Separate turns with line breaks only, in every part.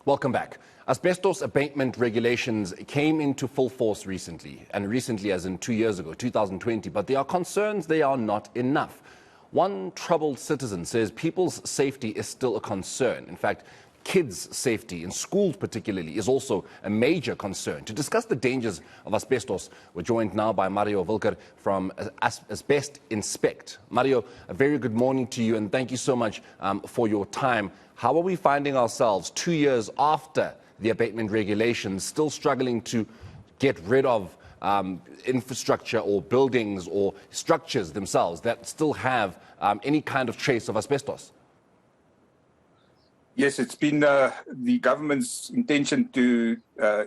Welcome back. Asbestos abatement regulations came into full force recently, and recently as in 2 years ago, 2020, but there are concerns they are not enough. One troubled citizen says people's safety is still a concern. In fact, kids' safety in schools particularly is also a major concern. To discuss the dangers of asbestos, we're joined now by Mario Wilker from Asbest Inspect. Mario, a very good morning to you, and thank you so much for your time. How are we finding ourselves 2 years after the abatement regulations, still struggling to get rid of infrastructure or buildings or structures themselves that still have any kind of trace of asbestos?
Yes, it's been the government's intention to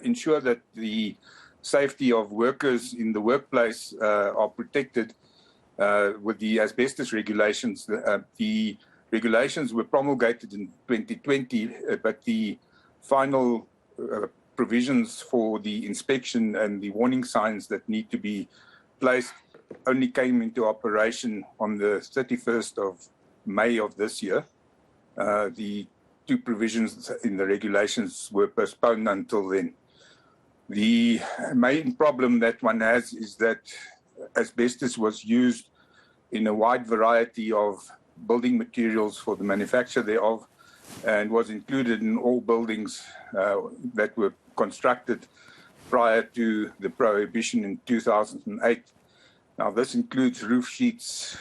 ensure that the safety of workers in the workplace are protected with the asbestos regulations. The regulations were promulgated in 2020, but the final provisions for the inspection and the warning signs that need to be placed only came into operation on the 31st of May of this year. The two provisions in the regulations were postponed until then. The main problem that one has is that asbestos was used in a wide variety of building materials for the manufacture thereof, and was included in all buildings that were constructed prior to the prohibition in 2008. Now, this includes roof sheets,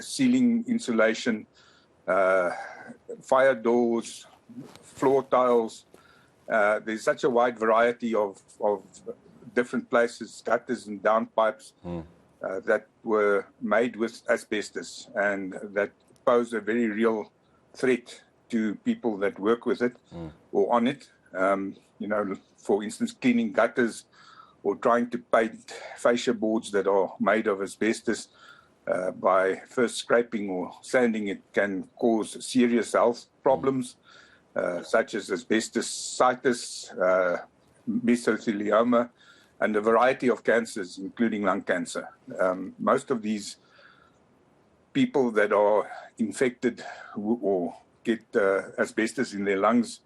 ceiling insulation, fire doors, floor tiles. There's such a wide variety of different places, gutters and downpipes that were made with asbestos, and that pose a very real threat to people that work with it or on it. For instance, cleaning gutters or trying to paint fascia boards that are made of asbestos by first scraping or sanding it can cause serious health problems such as asbestositis, mesothelioma, and a variety of cancers, including lung cancer. Most of these people that are infected or get asbestos in their lungs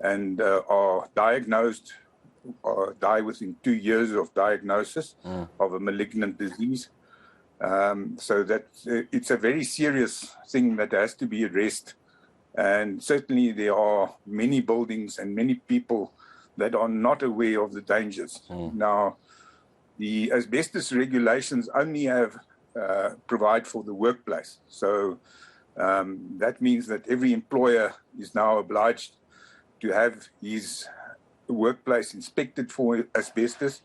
and are diagnosed or die within 2 years of diagnosis of a malignant disease. So that it's a very serious thing that has to be addressed. And certainly there are many buildings and many people that are not aware of the dangers. Now, the asbestos regulations only have provide for the workplace. So that means that every employer is now obliged to have his workplace inspected for asbestos.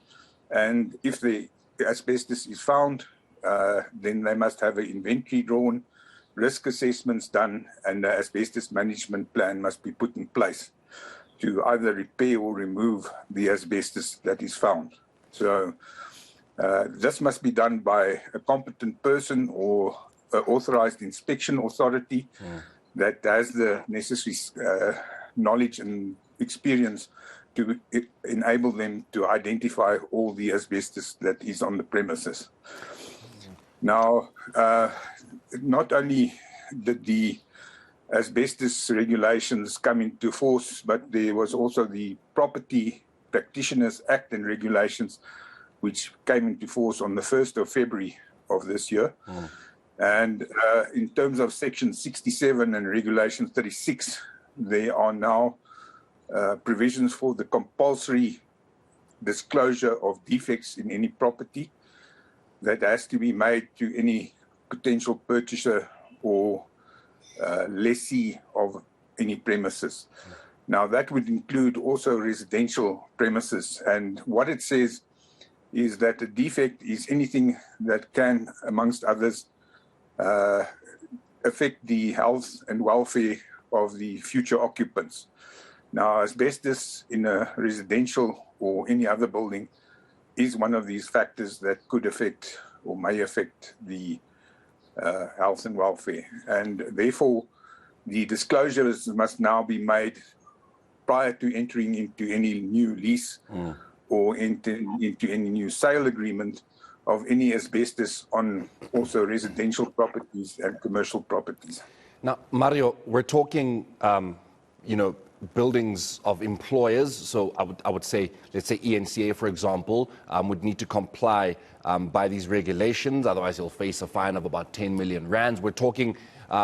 And if the asbestos is found, then they must have an inventory drawn, risk assessments done, and the asbestos management plan must be put in place to either repair or remove the asbestos that is found. So this must be done by a competent person or an authorized inspection authority that has the necessary knowledge and experience to enable them to identify all the asbestos that is on the premises. Now, not only did the asbestos regulations come into force, but there was also the Property Practitioners Act and regulations, which came into force on the 1st of February of this year. And in terms of Section 67 and Regulation 36, there are now provisions for the compulsory disclosure of defects in any property that has to be made to any potential purchaser or lessee of any premises. Now, that would include also residential premises. And what it says is that a defect is anything that can, amongst others, affect the health and welfare of the future occupants. Now, asbestos in a residential or any other building is one of these factors that could affect or may affect the health and welfare. And therefore, the disclosures must now be made prior to entering into any new lease or into any new sale agreement of any asbestos on also residential properties and commercial properties.
Now, Mario, we're talking, buildings of employers. So I would say, let's say eNCA, for example, would need to comply by these regulations. Otherwise, you'll face a fine of about 10 million rands. We're talking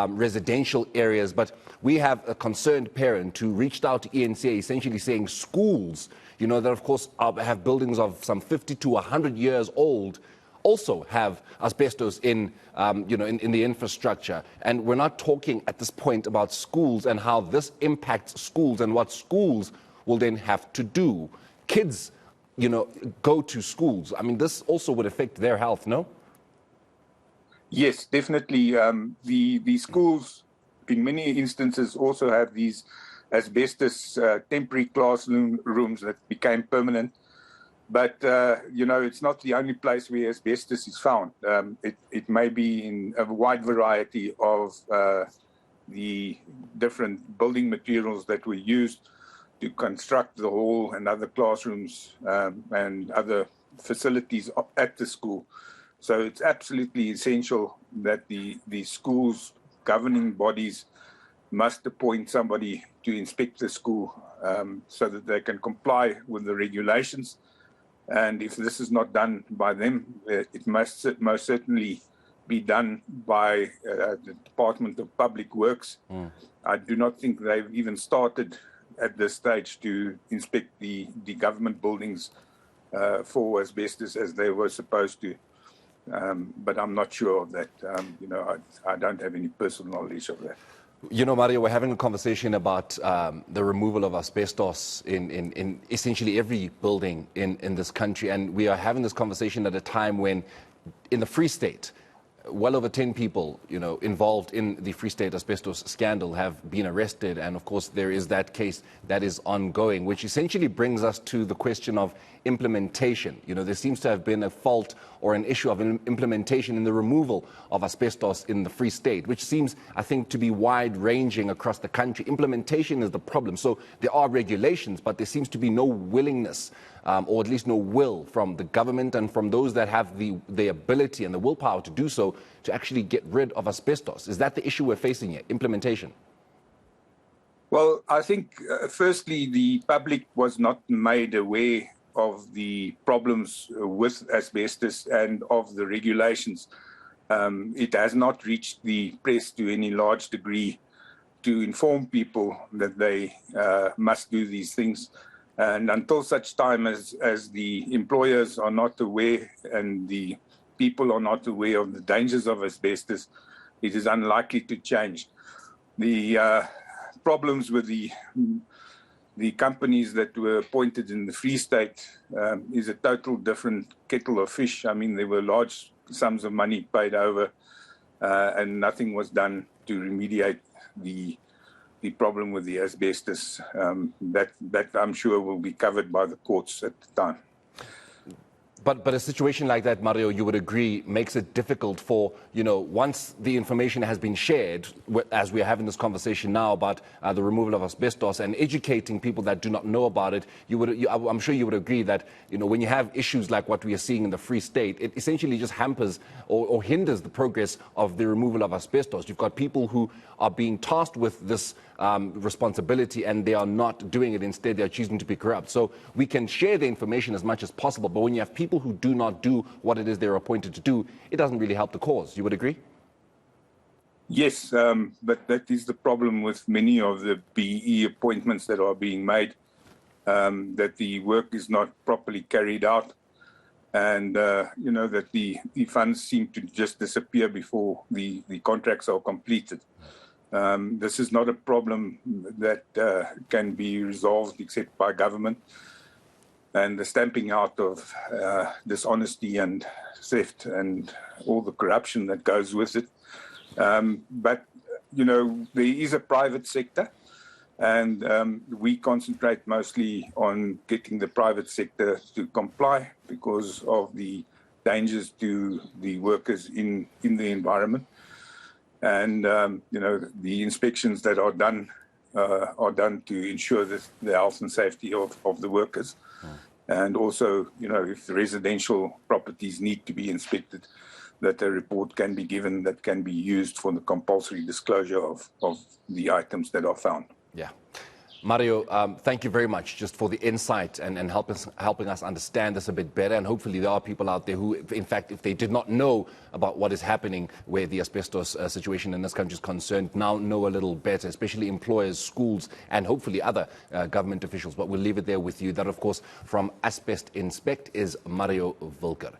residential areas, but we have a concerned parent who reached out to eNCA essentially saying schools, you know, that of course have buildings of some 50 to 100 years old, also have asbestos in the infrastructure. And we're not talking at this point about schools and how this impacts schools and what schools will then have to do. Kids, you know, go to schools. I mean, this also would affect their health, no?
Yes, definitely. The schools, in many instances, also have these asbestos temporary classrooms that became permanent. But, it's not the only place where asbestos is found. It may be in a wide variety of the different building materials that were used to construct the hall and other classrooms and other facilities at the school. So it's absolutely essential that the schools' governing bodies must appoint somebody to inspect the school so that they can comply with the regulations. And if this is not done by them, it must most certainly be done by the Department of Public Works. I do not think they've even started at this stage to inspect the government buildings for asbestos as they were supposed to. But I'm not sure of that. I don't have any personal knowledge of that.
You know, Mario, we're having a conversation about the removal of asbestos in essentially every building in this country. And we are having this conversation at a time when, in the Free State, well over 10 people, involved in the Free State asbestos scandal have been arrested. And of course, there is that case that is ongoing, which essentially brings us to the question of implementation. There seems to have been a fault or an issue of implementation in the removal of asbestos in the Free State, which seems, I think, to be wide-ranging across the country. Implementation is the problem. So there are regulations, but there seems to be no willingness, or at least no will from the government and from those that have the ability and the willpower to do so, to actually get rid of asbestos. Is that the issue we're facing here, implementation?
Well, I think, firstly, the public was not made aware of the problems with asbestos and of the regulations. It has not reached the press to any large degree to inform people that they must do these things. And until such time as the employers are not aware and the people are not aware of the dangers of asbestos, it is unlikely to change. The problems with the companies that were appointed in the Free State is a total different kettle of fish. I mean, there were large sums of money paid over and nothing was done to remediate the problem with the asbestos. That I'm sure will be covered by the courts at the time.
But a situation like that, Mario, you would agree, makes it difficult for, once the information has been shared, as we are having this conversation now about the removal of asbestos and educating people that do not know about it, I'm sure you would agree that, when you have issues like what we are seeing in the Free State, it essentially just hampers or hinders the progress of the removal of asbestos. You've got people who are being tasked with this responsibility and they are not doing it. Instead, they're choosing to be corrupt. So we can share the information as much as possible, but when you have people who do not do what it is they're appointed to do, it doesn't really help the cause. You would agree?
Yes, but that is the problem with many of the BE appointments that are being made, that the work is not properly carried out and, that the funds seem to just disappear before the contracts are completed. This is not a problem that can be resolved except by government and the stamping out of dishonesty and theft and all the corruption that goes with it. But, there is a private sector and we concentrate mostly on getting the private sector to comply because of the dangers to the workers in the environment. And, the inspections that are done to ensure that the health and safety of the workers. And also, if the residential properties need to be inspected, that a report can be given that can be used for the compulsory disclosure of the items that are found.
Yeah. Mario, thank you very much just for the insight and helping us understand this a bit better. And hopefully there are people out there who, in fact, if they did not know about what is happening where the asbestos situation in this country is concerned, now know a little better, especially employers, schools, and hopefully other government officials. But we'll leave it there with you. That, of course, from Asbest Inspect is Mario Wilker.